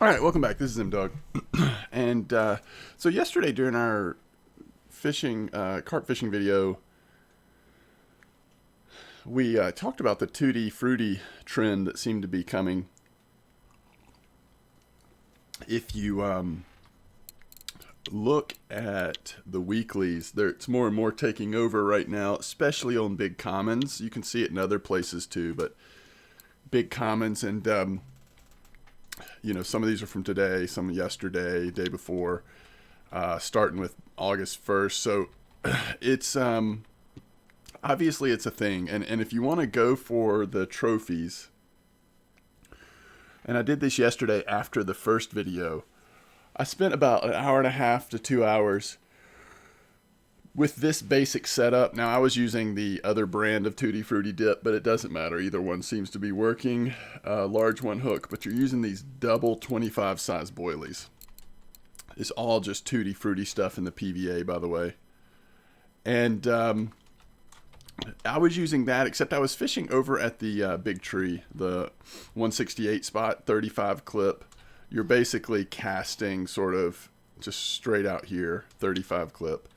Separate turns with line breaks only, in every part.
All right, welcome back. This is Doug. And so yesterday during our fishing, carp fishing video, we talked about the Tutti Fruity trend that seemed to be coming. If you look at the weeklies, it's more and more taking over right now, especially on big commons. You can see it in other places too, but big commons and some of these are from today, some yesterday, day before, starting with August 1st. So it's obviously it's a thing. And if you want to go for the trophies, and I did this yesterday after the first video, I spent about an hour and a half to 2 hours with this basic setup. Now I was using the other brand of Tutti Frutti dip, but it doesn't matter. Either one seems to be working. Large one hook, but you're using these double 25 size boilies. It's all just Tutti Frutti stuff in the PVA, by the way. And I was using that, except I was fishing over at the big tree, the 168 spot, 35 clip. You're basically casting sort of just straight out here, 35 clip.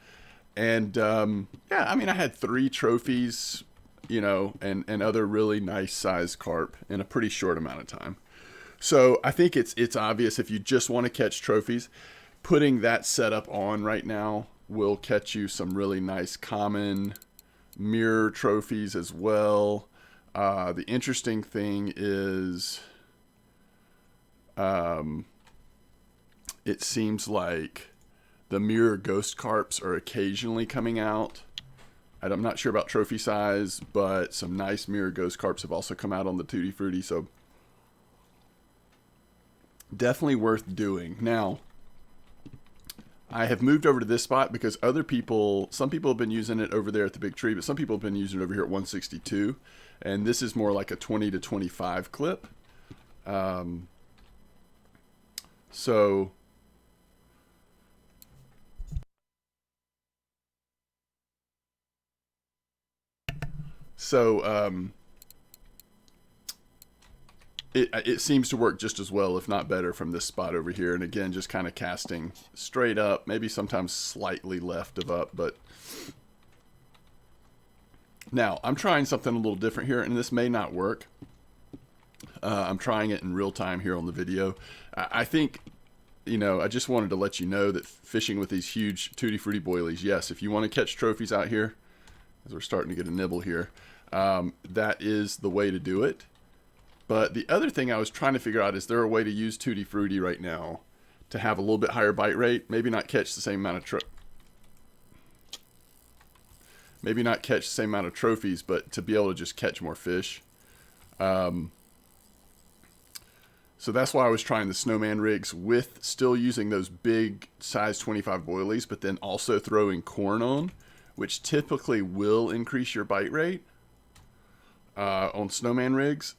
And yeah, I mean, I had 3 trophies, and other really nice sized carp in a pretty short amount of time. So I think it's obvious if you just want to catch trophies, putting that setup on right now will catch you some really nice common mirror trophies as well. The interesting thing is, it seems like the mirror ghost carps are occasionally coming out. I'm not sure about trophy size, but some nice mirror ghost carps have also come out on the Tutti Frutti, so definitely worth doing. Now, I have moved over to this spot because some people have been using it over there at the big tree, but some people have been using it over here at 162, and this is more like a 20 to 25 clip. So it seems to work just as well, if not better, from this spot over here. And again, just kind of casting straight up, maybe sometimes slightly left of up. But now I'm trying something a little different here, and this may not work. I'm trying it in real time here on the video. I think, I just wanted to let you know that fishing with these huge Tutti Frutti boilies, yes, if you want to catch trophies out here, as we're starting to get a nibble here, that is the way to do it. But the other thing I was trying to figure out, is there a way to use Tutti Frutti right now to have a little bit higher bite rate? Maybe not catch the same amount of trophies, but to be able to just catch more fish. So that's why I was trying the snowman rigs with still using those big size 25 boilies, but then also throwing corn on, which typically will increase your bite rate on snowman rigs.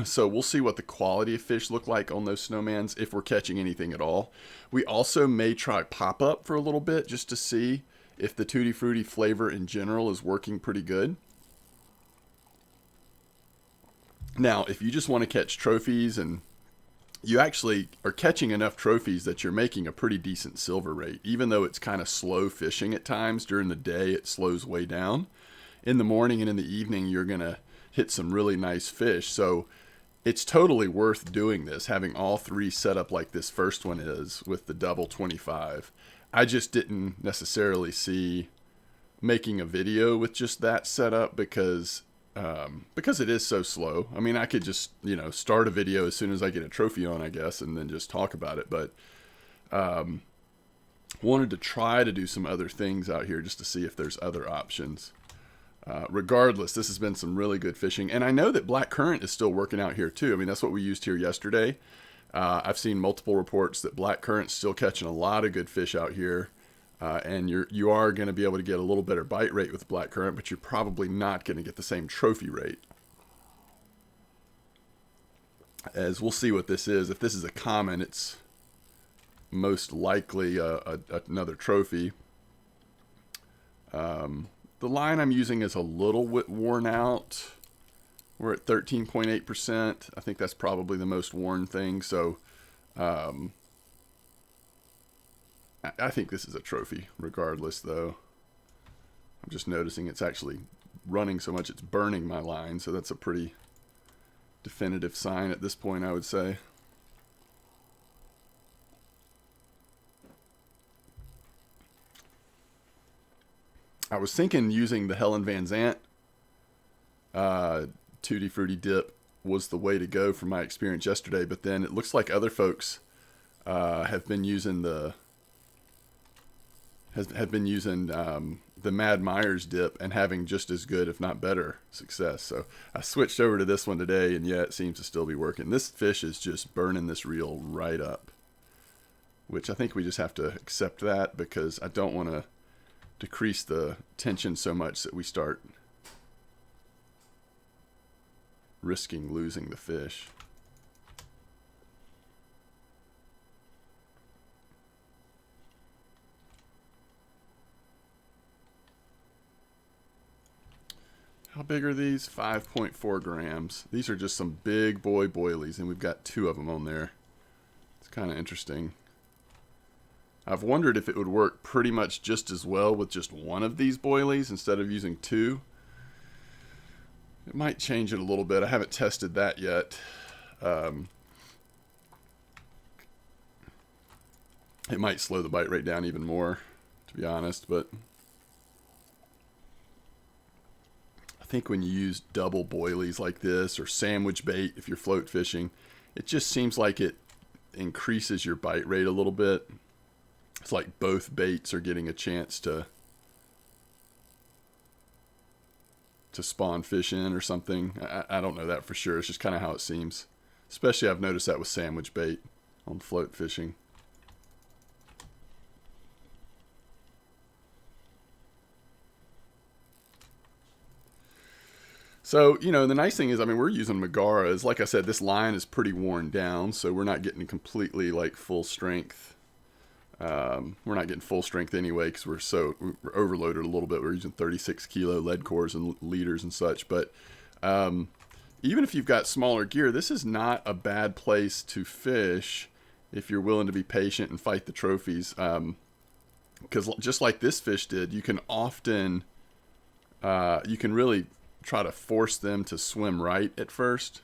So we'll see what the quality of fish look like on those snowmans, if we're catching anything at all. We also may try pop-up for a little bit just to see if the Tutti Frutti flavor in general is working pretty good. Now, if you just want to catch trophies, and you actually are catching enough trophies that you're making a pretty decent silver rate, even though it's kind of slow fishing at times. During the day, it slows way down. In the morning and in the evening, you're going to hit some really nice fish. So it's totally worth doing this, having all 3 set up like this first one is with the double 25. I just didn't necessarily see making a video with just that setup because it is so slow. I mean, I could just, start a video as soon as I get a trophy on, I guess, and then just talk about it. But wanted to try to do some other things out here just to see if there's other options. Regardless, this has been some really good fishing. And I know that black currant is still working out here too. I mean, that's what we used here yesterday. I've seen multiple reports that black currant's still catching a lot of good fish out here. And you are going to be able to get a little better bite rate with black currant, but you're probably not going to get the same trophy rate. As we'll see what this is. If this is a common, it's most likely another trophy. The line I'm using is a little bit worn out. We're at 13.8%. I think that's probably the most worn thing. So Um, I think this is a trophy regardless, though. I'm just noticing it's actually running so much it's burning my line, so that's a pretty definitive sign at this point, I would say. I was thinking using the Helen Van Zant Tutti Frutti dip was the way to go from my experience yesterday, but then it looks like other folks have been using the Mad Myers dip and having just as good, if not better, success. So I switched over to this one today, and yeah, it seems to still be working. This fish is just burning this reel right up, which I think we just have to accept that, because I don't want to decrease the tension so much that we start risking losing the fish. How big are these? 5.4 grams. These are just some big boy boilies, and we've got 2 of them on there. It's kind of interesting. I've wondered if it would work pretty much just as well with just 1 of these boilies instead of using 2. It might change it a little bit. I haven't tested that yet. It might slow the bite rate down even more, to be honest, but I think when you use double boilies like this, or sandwich bait if you're float fishing, it just seems like it increases your bite rate a little bit. It's like both baits are getting a chance to spawn fish in or something. I don't know that for sure. It's just kind of how it seems. Especially I've noticed that with sandwich bait on float fishing. So, you know, the nice thing is, I mean, we're using Megaras. Like I said, this line is pretty worn down, so we're not getting completely like full strength. We're not getting full strength anyway because we're overloaded a little bit. We're using 36 kilo lead cores and leaders and such. But even if you've got smaller gear, this is not a bad place to fish if you're willing to be patient and fight the trophies. Because just like this fish did, you can often, you can really try to force them to swim right at first.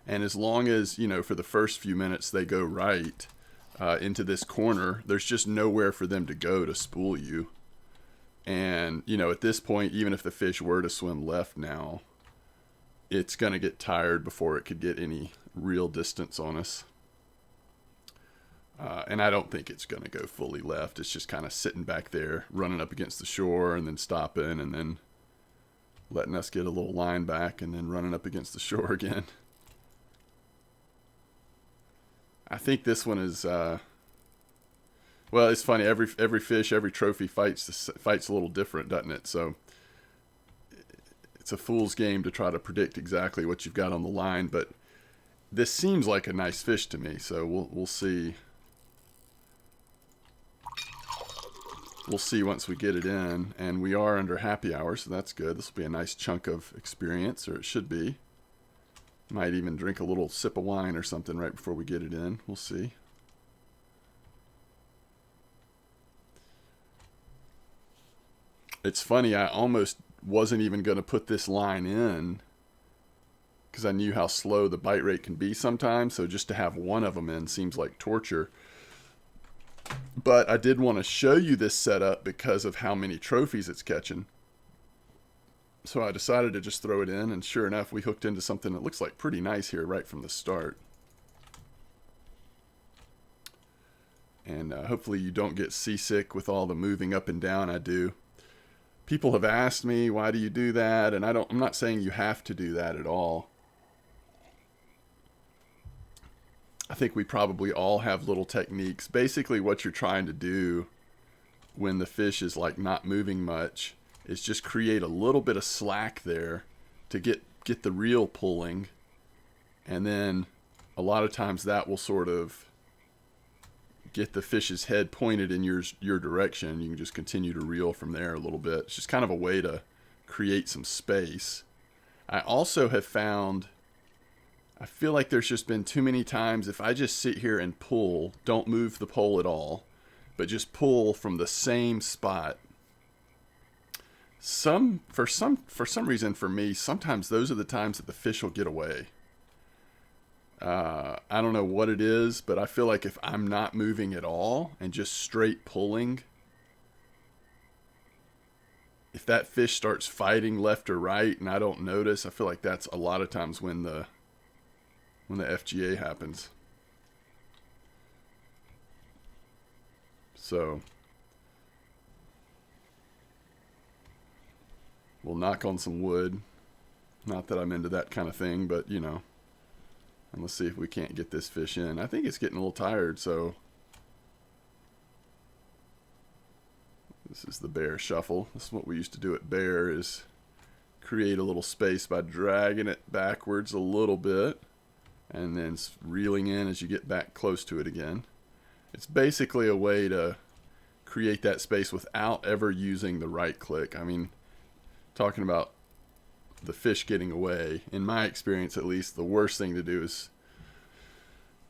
And as long as, you know, for the first few minutes they go right, into this corner, there's just nowhere for them to go to spool you. And, you know, at this point, even if the fish were to swim left now, it's going to get tired before it could get any real distance on us. And I don't think it's going to go fully left. It's just kind of sitting back there, running up against the shore, and then stopping, and then letting us get a little line back, and then running up against the shore again. I think this one is, well, it's funny. Every fish, every trophy fights a little different, doesn't it? So it's a fool's game to try to predict exactly what you've got on the line. But this seems like a nice fish to me. So we'll see. We'll see once we get it in, and we are under happy hour, so that's good. This will be a nice chunk of experience, or it should be. Might even drink a little sip of wine or something right before we get it in. We'll see. It's funny, I almost wasn't even going to put this line in because I knew how slow the bite rate can be sometimes, so just to have 1 of them in seems like torture. But I did want to show you this setup because of how many trophies it's catching. So I decided to just throw it in, and sure enough, we hooked into something that looks like pretty nice here right from the start. And hopefully you don't get seasick with all the moving up and down I do. People have asked me, why do you do that? And I'm not saying you have to do that at all. I think we probably all have little techniques. Basically what you're trying to do when the fish is like not moving much is just create a little bit of slack there to get the reel pulling, and then a lot of times that will sort of get the fish's head pointed in your direction. You can just continue to reel from there a little bit. It's just kind of a way to create some space. I also have found I feel like there's just been too many times if I just sit here and pull, don't move the pole at all, but just pull from the same spot. For some reason for me, sometimes those are the times that the fish will get away. I don't know what it is, but I feel like if I'm not moving at all and just straight pulling, if that fish starts fighting left or right and I don't notice, I feel like that's a lot of times when the FGA happens. So we'll knock on some wood. Not that I'm into that kind of thing, but you know. And let's see if we can't get this fish in. I think it's getting a little tired, so this is the bear shuffle. This is what we used to do at bear, is create a little space by dragging it backwards a little bit and then reeling in as you get back close to it again. It's basically a way to create that space without ever using the right click. I mean, talking about the fish getting away, in my experience at least, the worst thing to do is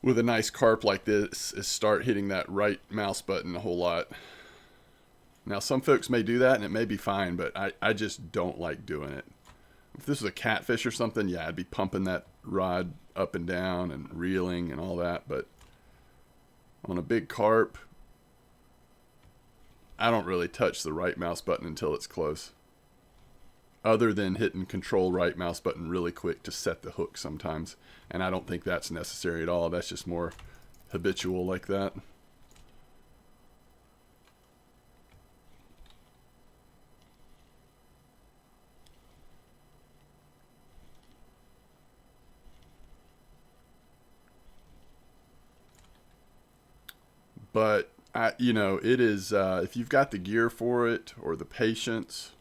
with a nice carp like this is start hitting that right mouse button a whole lot. Now some folks may do that and it may be fine, but I just don't like doing it. If this was a catfish or something, yeah, I'd be pumping that rod up and down and reeling and all that, but on a big carp, I don't really touch the right mouse button until it's close. Other than hitting control right mouse button really quick to set the hook sometimes. And I don't think that's necessary at all. That's just more habitual like that. But, you know, it is, if you've got the gear for it or the patience,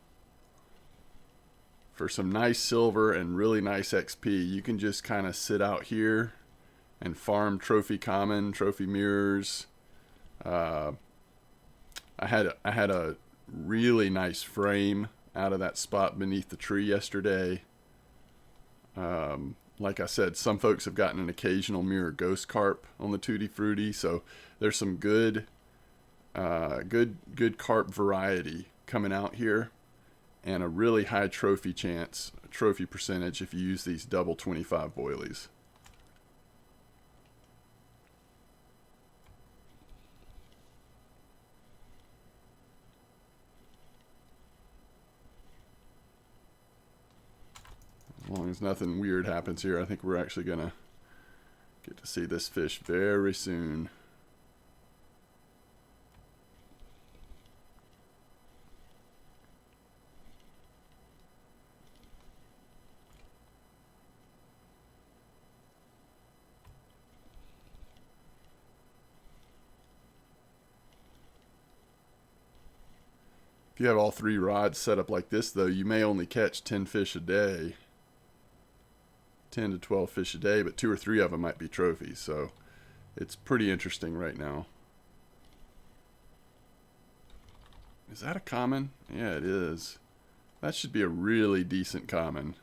for some nice silver and really nice XP, you can just kind of sit out here and farm trophy common, trophy mirrors. I had a really nice frame out of that spot beneath the tree yesterday. Like I said, some folks have gotten an occasional mirror ghost carp on the Tutti Frutti, so there's some good carp variety coming out here. And a really high trophy percentage if you use these double 25 boilies. As long as nothing weird happens here, I think we're actually going to get to see this fish very soon. If you have all three rods set up like this, though, you may only catch 10 fish a day. 10 to 12 fish a day, but 2 or 3 of them might be trophies. So it's pretty interesting right now. Is that a common? Yeah, it is. That should be a really decent common.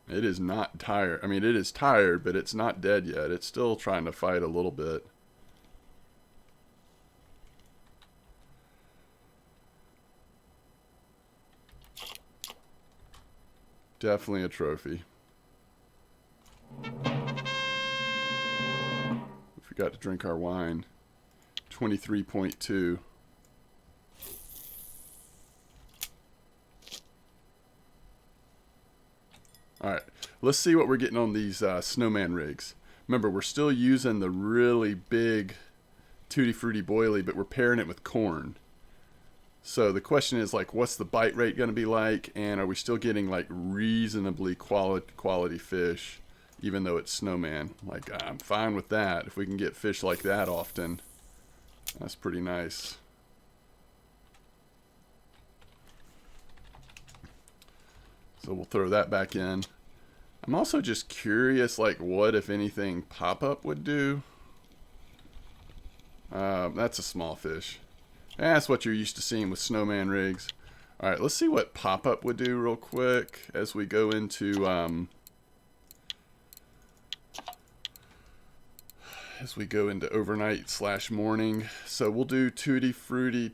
It is not tired. I mean, it is tired, but it's not dead yet. It's still trying to fight a little bit. Definitely a trophy. We forgot to drink our wine. 23.2. Alright, let's see what we're getting on these snowman rigs. Remember, we're still using the really big Tutti Frutti boilie, but we're pairing it with corn. So the question is, like, what's the bite rate going to be like? And are we still getting, like, reasonably quality fish, even though it's snowman? Like, I'm fine with that. If we can get fish like that often, that's pretty nice. So we'll throw that back in. I'm also just curious, like, what, if anything, pop-up would do. That's a small fish. That's what you're used to seeing with snowman rigs. All right, let's see what pop-up would do real quick as we go into overnight / morning. So we'll do Tutti Frutti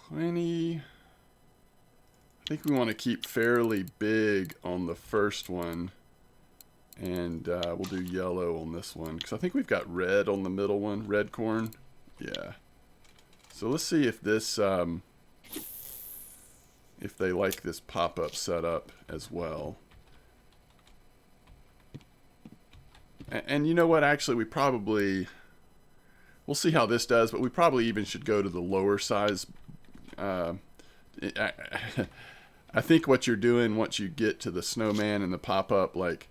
20. I think we want to keep fairly big on the first one. And we'll do yellow on this one. Because I think we've got red on the middle one. Red corn. Yeah. So let's see if this... if they like this pop-up setup as well. And you know what? Actually, we'll see how this does, but we probably even should go to the lower size. I think what you're doing once you get to the snowman and the pop-up, like,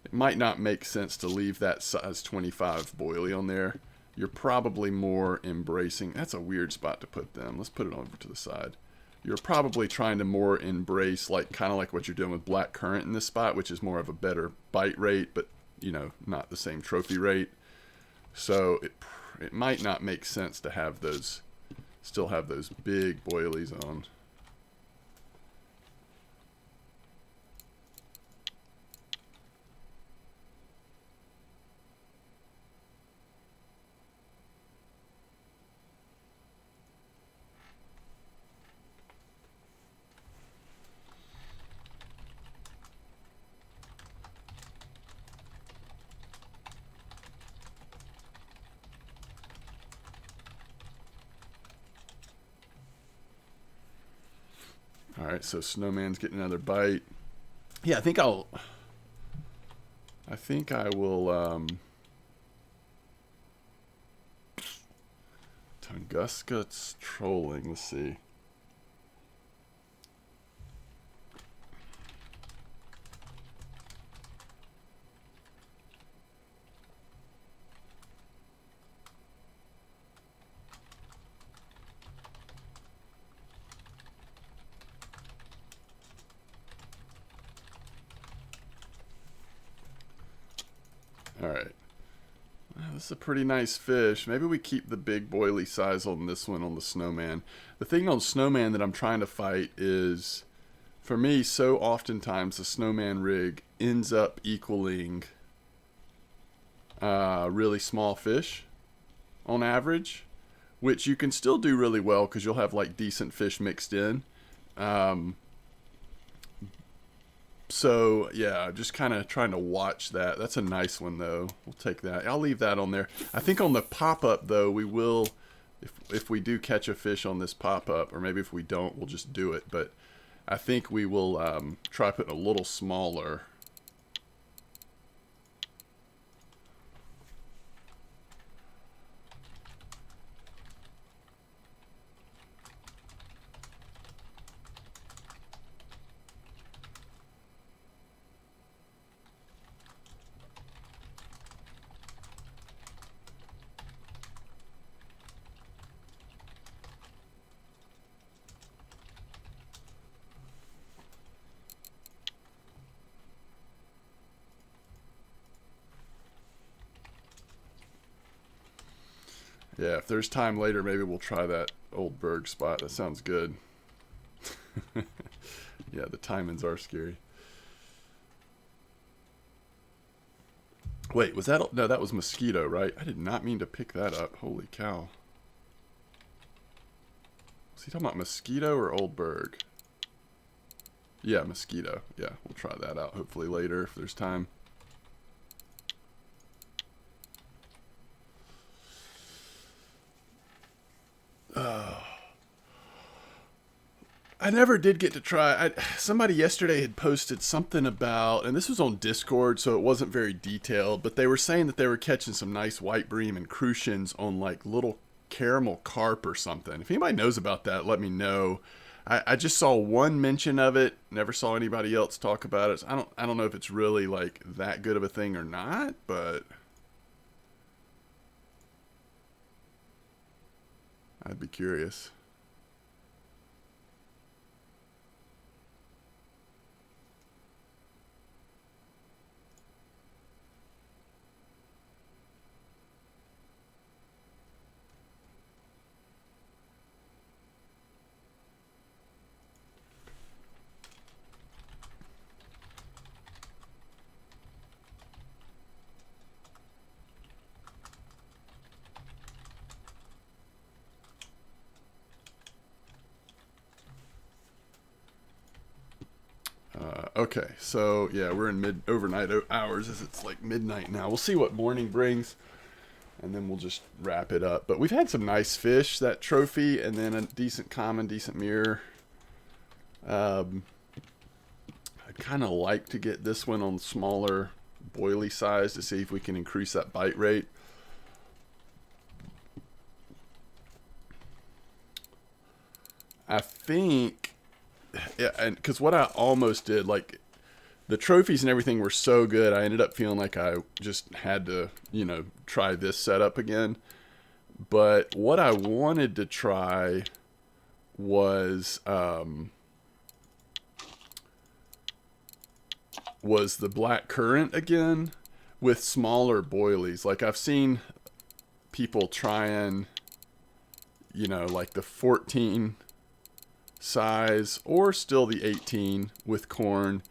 it might not make sense to leave that size 25 boilie on there. You're probably more embracing... That's a weird spot to put them. Let's put it over to the side. You're probably trying to more embrace, like, kind of like what you're doing with black currant in this spot, which is more of a better bite rate, but, you know, not the same trophy rate. So it might not make sense to have those, still have those big boilies on. All right, so snowman's getting another bite. Yeah, I think I will. Tunguska's trolling. Let's see. All right. This is a pretty nice fish. Maybe we keep the big boilie size on this one on the snowman. The thing on snowman that I'm trying to fight is, for me, so oftentimes the snowman rig ends up equaling really small fish on average, which you can still do really well because you'll have like decent fish mixed in. So, yeah, just kind of trying to watch that. That's a nice one, though. We'll take that. I'll leave that on there. I think on the pop-up, though, we will, if we do catch a fish on this pop-up, or maybe if we don't, we'll just do it. But I think we will try putting a little smaller. Yeah, if there's time later, maybe we'll try that old Berg spot. That sounds good. Yeah, the timings are scary. Wait, was that... No, that was mosquito, right? I did not mean to pick that up. Holy cow. Was he talking about mosquito or old Berg? Yeah, mosquito. Yeah, we'll try that out hopefully later if there's time. I never did get to try. Somebody yesterday had posted something about, and this was on Discord, so it wasn't very detailed, but they were saying that they were catching some nice white bream and crucians on like little caramel carp or something. If anybody knows about that, let me know. I just saw one mention of it. Never saw anybody else talk about it. So I don't know if it's really like that good of a thing or not, but I'd be curious. Okay, so yeah, we're in overnight hours as it's like midnight now. We'll see what morning brings, and then we'll just wrap it up. But we've had some nice fish, that trophy, and then a decent common, decent mirror. I'd kind of like to get this one on smaller boilie size to see if we can increase that bite rate. I think, yeah, and because what I almost did, like the trophies and everything were so good, I ended up feeling like I just had to, try this setup again. But what I wanted to try was the black currant again with smaller boilies. Like I've seen people trying, like the 14 size or still the 18 with corn,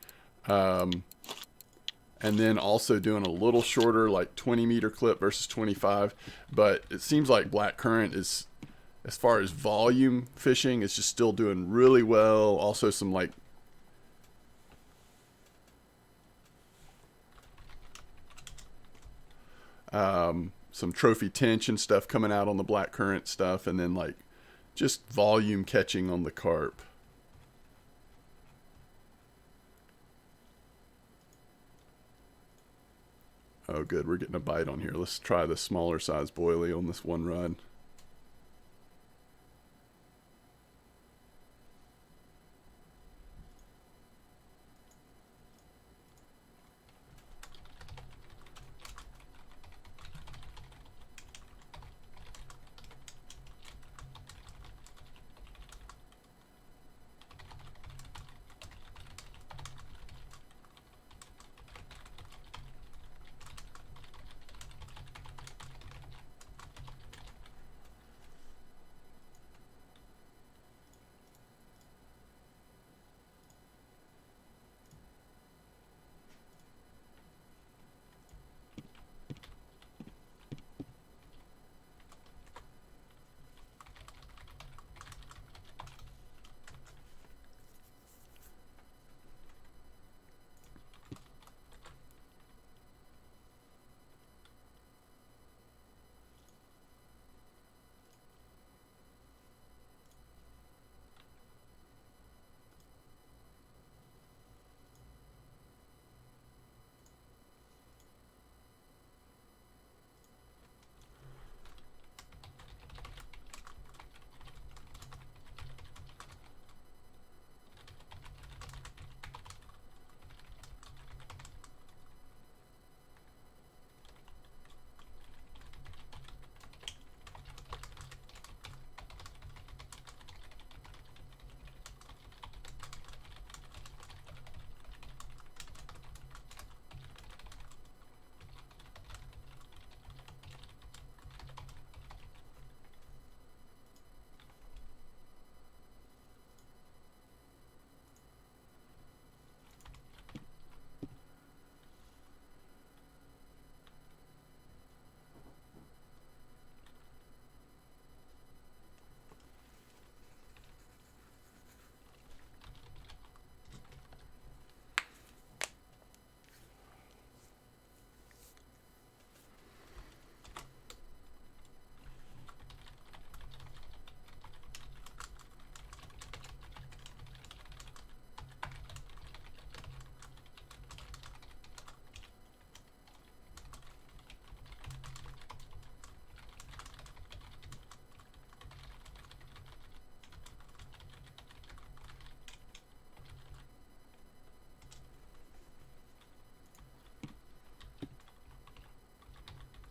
and then also doing a little shorter, like 20-meter clip versus 25. But it seems like black currant is, as far as volume fishing, it's just still doing really well. Also some like some trophy tension stuff coming out on the black currant stuff, and then like just volume catching on the carp. Oh good, we're getting a bite on here. Let's try the smaller size boilie on this one run.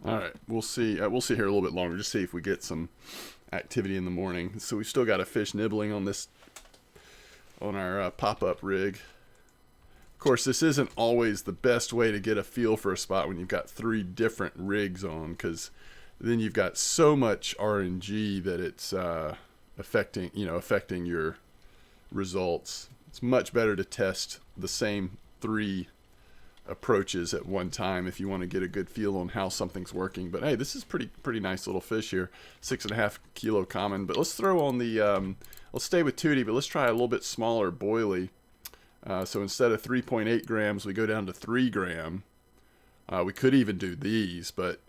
All right, we'll see. We'll see here a little bit longer, just see if we get some activity in the morning. So we've still got a fish nibbling on this, on our pop-up rig. Of course, this isn't always the best way to get a feel for a spot when you've got 3 different rigs on, because then you've got so much RNG that it's affecting your results. It's much better to test the same 3 approaches at one time if you want to get a good feel on how something's working. But hey, this is pretty nice little fish here, 6.5 kilo common. But let's throw on the let's stay with Tutti, but let's try a little bit smaller boilie. So instead of 3.8 grams, we go down to 3 gram. We could even do these, but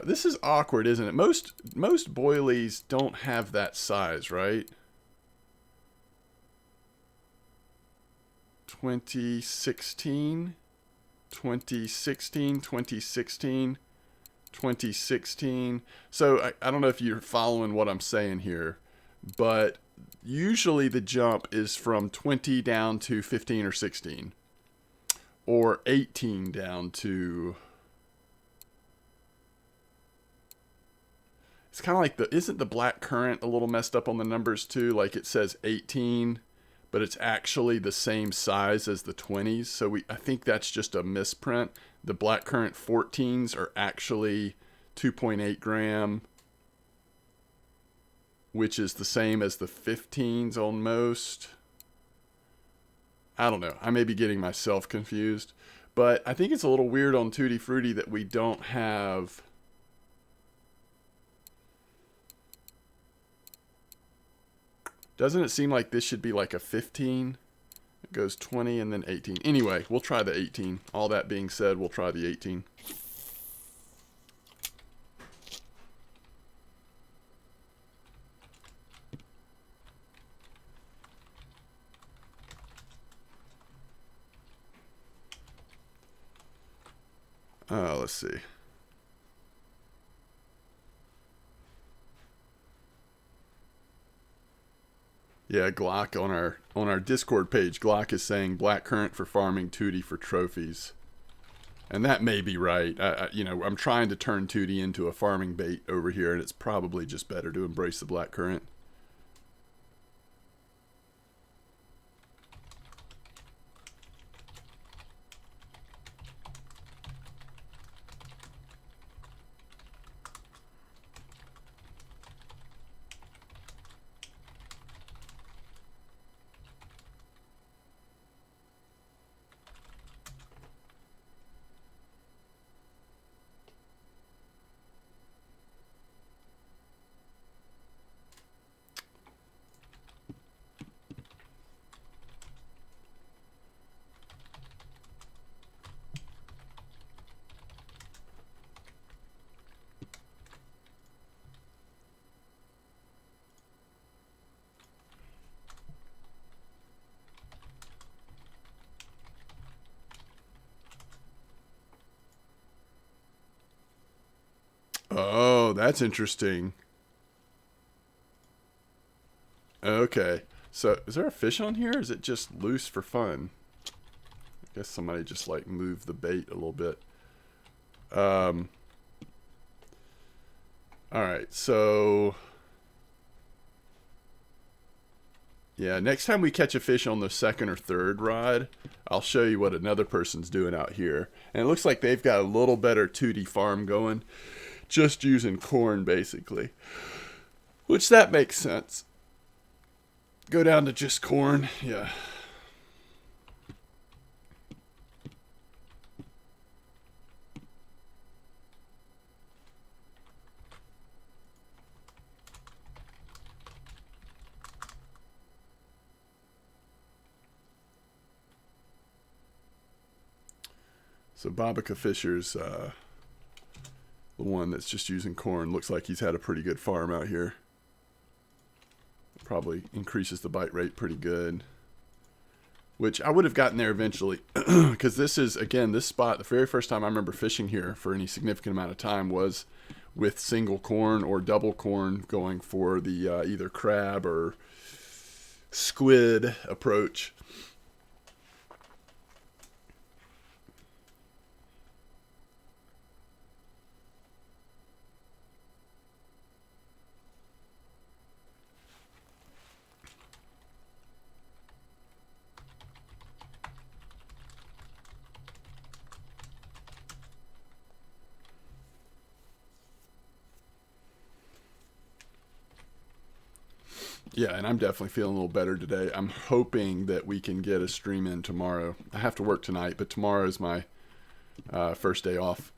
this is awkward, isn't it? Most boilies don't have that size, right? 2016, 2016, 2016, 2016. So I don't know if you're following what I'm saying here, but usually the jump is from 20 down to 15 or 16, or 18 down to... It's kind of like isn't the black currant a little messed up on the numbers too? Like it says 18, but it's actually the same size as the 20s. So I think that's just a misprint. The black currant 14s are actually 2.8 gram, which is the same as the 15s on most. I don't know. I may be getting myself confused, but I think it's a little weird on Tutti Frutti that we don't have... Doesn't it seem like this should be like a 15? It goes 20 and then 18. Anyway, we'll try the 18. All that being said, we'll try the 18. Let's see. Yeah, Glock on our Discord page, Glock is saying black currant for farming, Tutti for trophies, and that may be right. You know, I'm trying to turn Tutti into a farming bait over here, and it's probably just better to embrace the black currant. Oh, that's interesting. Okay. So, is there a fish on here, or is it just loose for fun? I guess somebody just, like, moved the bait a little bit. Alright, so... Yeah, next time we catch a fish on the second or third rod, I'll show you what another person's doing out here. And it looks like they've got a little better Tutti farm going. Just using corn, basically. Which, that makes sense. Go down to just corn, yeah. So Babica Fisher's the one that's just using corn. Looks like he's had a pretty good farm out here. Probably increases the bite rate pretty good. Which I would have gotten there eventually. Because this is, again, this spot, the very first time I remember fishing here for any significant amount of time was with single corn or double corn, going for the either crab or squid approach. Yeah, and I'm definitely feeling a little better today. I'm hoping that we can get a stream in tomorrow. I have to work tonight, but tomorrow is my first day off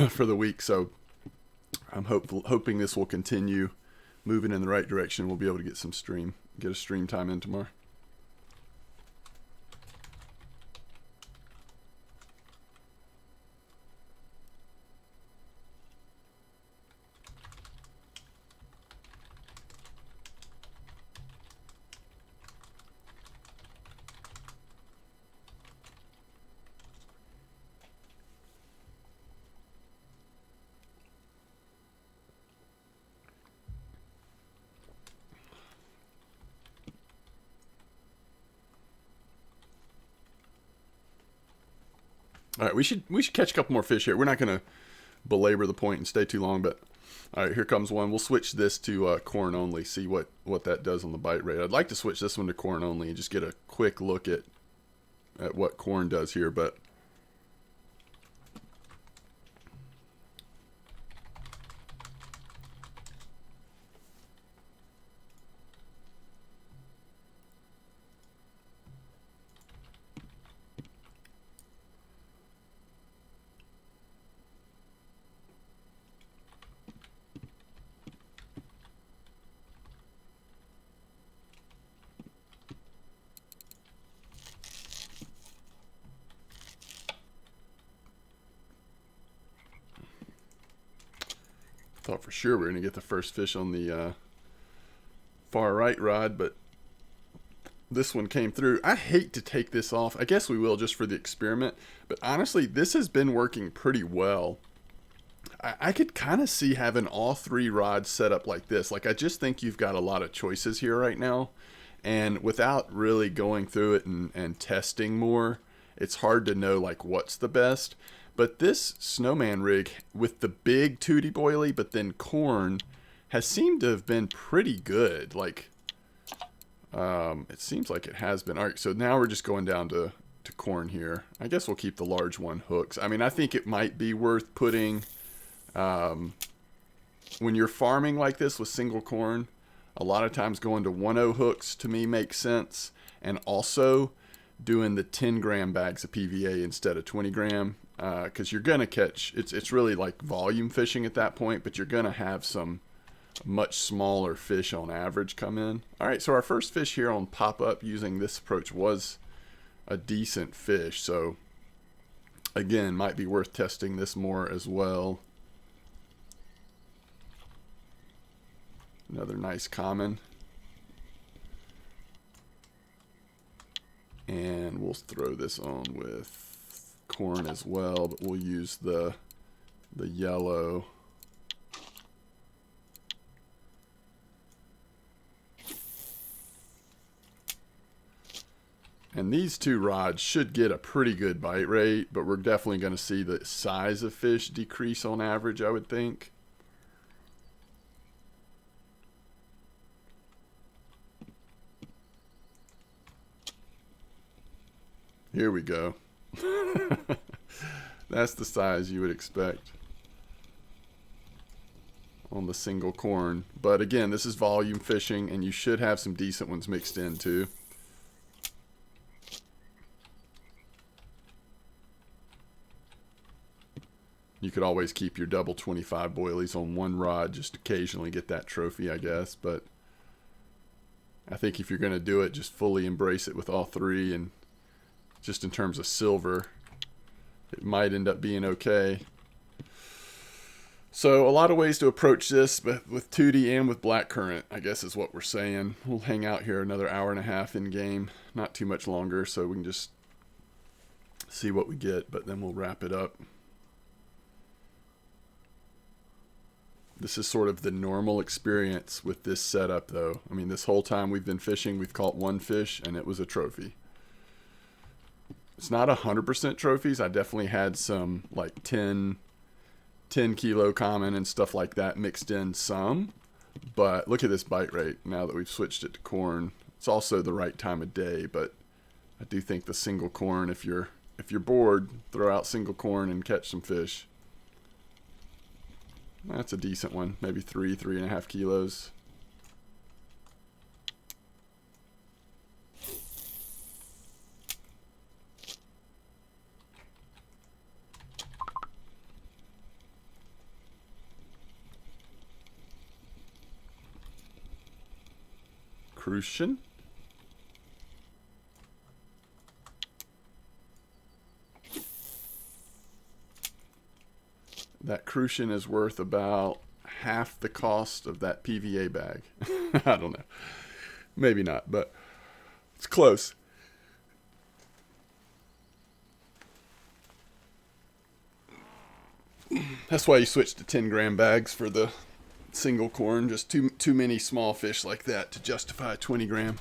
for the week, so I'm hoping this will continue moving in the right direction. We'll be able to get a stream time in tomorrow. All right, we should catch a couple more fish here. We're not going to belabor the point and stay too long, but all right, here comes one. We'll switch this to corn only, see what that does on the bite rate. I'd like to switch this one to corn only and just get a quick look at what corn does here, but thought for sure we were going to get the first fish on the far right rod, but this one came through. I hate to take this off. I guess we will just for the experiment, but honestly, this has been working pretty well. I could kind of see having all 3 rods set up like this. Like, I just think you've got a lot of choices here right now, and without really going through it and testing more, it's hard to know like what's the best. But this snowman rig with the big Tutti boilie, but then corn, has seemed to have been pretty good. Like, it seems like it has been. All right, so now we're just going down to corn here. I guess we'll keep the large one hooks. I mean, I think it might be worth putting, when you're farming like this with single corn, a lot of times going to 1/0 hooks to me makes sense. And also doing the 10-gram bags of PVA instead of 20-gram. Because you're going to catch, it's really like volume fishing at that point, but you're going to have some much smaller fish on average come in. All right, so our first fish here on pop-up using this approach was a decent fish. So again, might be worth testing this more as well. Another nice common. And we'll throw this on with corn as well, but we'll use the yellow. And these 2 rods should get a pretty good bite rate, but we're definitely going to see the size of fish decrease on average, I would think. Here we go. That's the size you would expect on the single corn. But again, this is volume fishing, and you should have some decent ones mixed in too. You could always keep your double 25 boilies on one rod, just occasionally get that trophy, I guess. But I think if you're going to do it, just fully embrace it with all 3, and just in terms of silver, it might end up being okay. So a lot of ways to approach this, but with Tutti and with blackcurrant, I guess is what we're saying. We'll hang out here another hour and a half in game, not too much longer, so we can just see what we get, but then we'll wrap it up. This is sort of the normal experience with this setup, though. I mean, this whole time we've been fishing, we've caught 1 fish, and it was a trophy. It's not 100% trophies. I definitely had some like 10 kilo common and stuff like that mixed in some. But look at this bite rate now that we've switched it to corn. It's also the right time of day, but I do think the single corn, if you're bored, throw out single corn and catch some fish. That's a decent one. Maybe 3.5 kilos. Crucian. That Crucian is worth about half the cost of that PVA bag. I don't know. Maybe not, but it's close. That's why you switch to 10-gram bags for the single corn. Just too many small fish like that to justify 20-gram.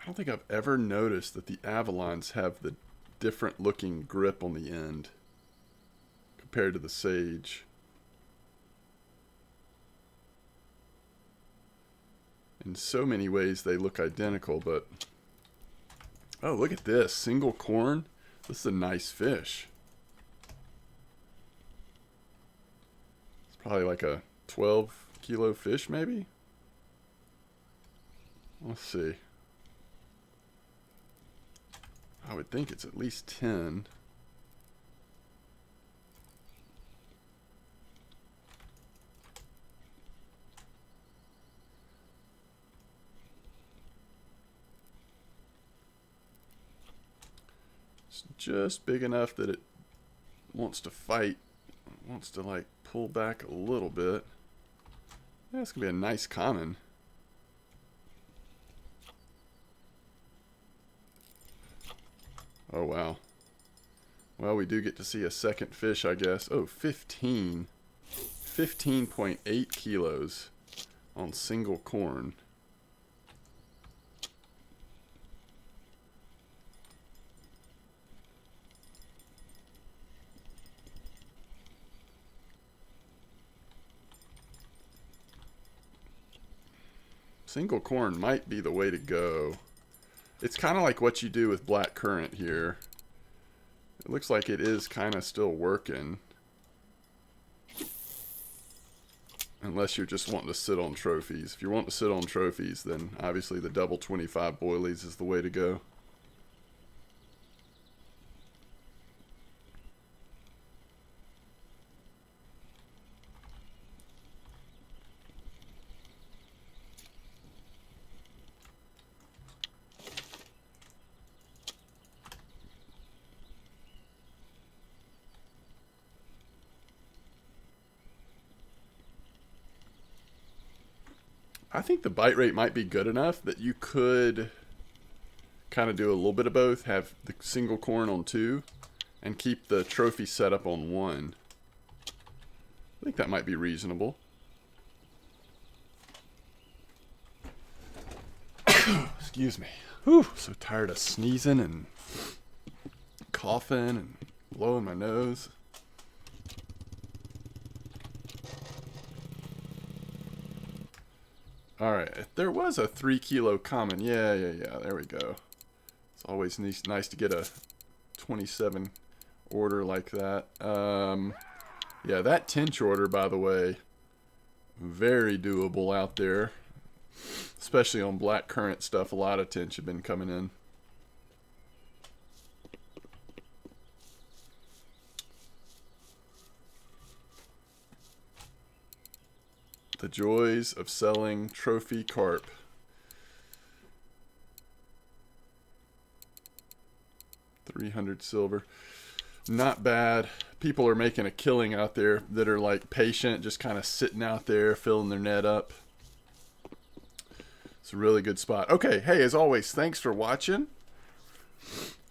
I don't think I've ever noticed that the Avalons have the different looking grip on the end compared to the Sage. In so many ways they look identical, but oh, look at this single corn. This is a nice fish. It's probably like a 12-kilo fish, maybe. Let's see. I would think it's at least 10. It's just big enough that it wants to fight. It wants to like pull back a little bit. Yeah, it's gonna be a nice common. Oh, wow. Well, we do get to see a second fish, I guess. Oh, 15. 15.8 kilos on single corn. Single corn might be the way to go. It's kind of like what you do with black currant here. It looks like it is kind of still working. Unless you're just wanting to sit on trophies. If you want to sit on trophies, then obviously the double 25 boilies is the way to go. I think the bite rate might be good enough that you could kind of do a little bit of both, have the single corn on 2 and keep the trophy setup on 1. I think that might be reasonable. Excuse me. Whew, so tired of sneezing and coughing and blowing my nose. Alright, there was a 3-kilo common. Yeah, there we go. It's always nice to get a 27 order like that. Yeah, that tench order, by the way, very doable out there. Especially on black currant stuff, a lot of tench have been coming in. The joys of selling trophy carp. $300 silver. Not bad. People are making a killing out there that are like patient, just kind of sitting out there, filling their net up. It's a really good spot. Okay, hey, as always, thanks for watching.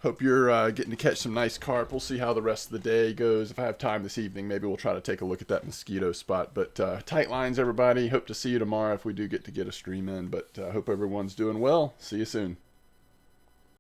Hope you're getting to catch some nice carp. We'll see how the rest of the day goes. If I have time this evening, maybe we'll try to take a look at that mosquito spot. But tight lines, everybody. Hope to see you tomorrow if we do get a stream in. But hope everyone's doing well. See you soon.